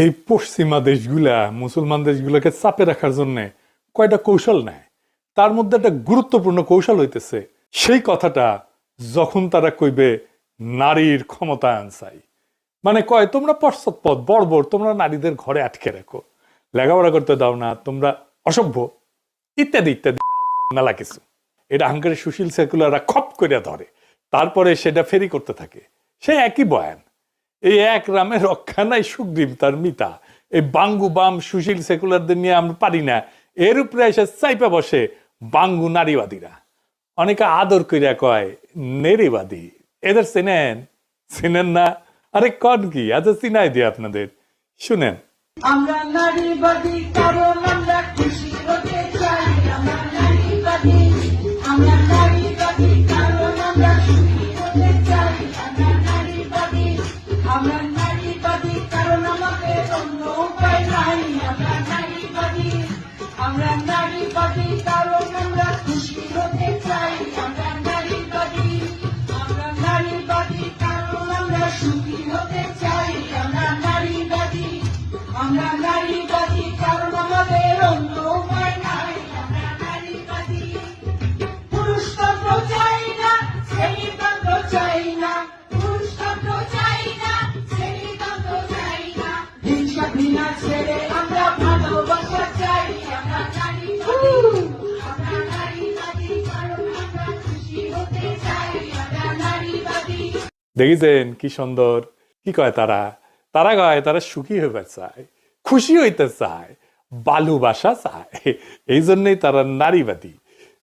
এই পশ্চিমা দেশগুলা মুসলমান দেশগুলোকে চাপে রাখার জন্য কয়টা কৌশল নেয়। তার মধ্যে একটা গুরুত্বপূর্ণ কৌশল হইতেছে সেই কথাটা যখন তারা কইবে নারীর ক্ষমতায়ন চাই, মানে কয় তোমরা পশ্চাৎপদ বর্বর, তোমরা নারীদের ঘরে আটকে রাখো, লেখাপড়া করতে দাও না, তোমরা অসভ্য, ইত্যাদি ইত্যাদি মেলা কিছু। এটা আহঙ্কারের সুশীল সেকুলাররা খপ করে ধরে, তারপরে সেটা ফেরি করতে থাকে। সে একই বয়ান, এই এক রামে রক্ষা নাই সুগ্রীব তার মিতা। এই বাঙ্গু বাম সুশীল সেকুলারদের নিয়ে আমরা পারি না, এর উপরে এসে চাইপা বসে বাঙ্গু নারীবাদীরা। অনেকে আদর কইরা কয় নেরিবাদী। এদের চেনেন? চিনেন না? আরে কন কি, আচ্ছা চিনাই দিই আপনাদের, শুনেন। আমরা নারীবাদী কারণ আমরা খুশি হতে চাই। আমরা নারীবাদী, আমরা নারীবাদী কারণ আমরা সুখী হতে চাই। আমরা নারীবাদী, আমরা নারীবাদী কারণ আমাদের অন্য উপায় নাই। আমরা নারীবাদী, আমরা নারীবাদী কারণ আমরা খুশি হতে চাই। আমরা নারীবাদী, আমরা নারীবাদী কারণ আমরা সুখী হতে চাই। আমরা নারীবাদী, আমরা নারীবাদী কারণ আমাদের অন্য উপায় নাই। আমরা নারীবাদী, পুরুষতন্ত্র চাই না, শ্রেণীতন্ত্র চাই না, পুরুষতন্ত্র চাই না, শ্রেণীতন্ত্র চাই না, হিংসা ঘৃণা ছেড়ে আমরা ভালোবাসা চাই। আমরা নারীবাদী, আমরা নারীবাদী কারণ আমরা খুশি হতে চাই। আমরা নারীবাদী। দেখেছেন কি সুন্দর কি কয় তারা? তারা কয় তারা সুখী হইতে চায়, খুশি হইতে চায়, ভালোবাসা চায়, এই জন্যই তারা নারীবাদী।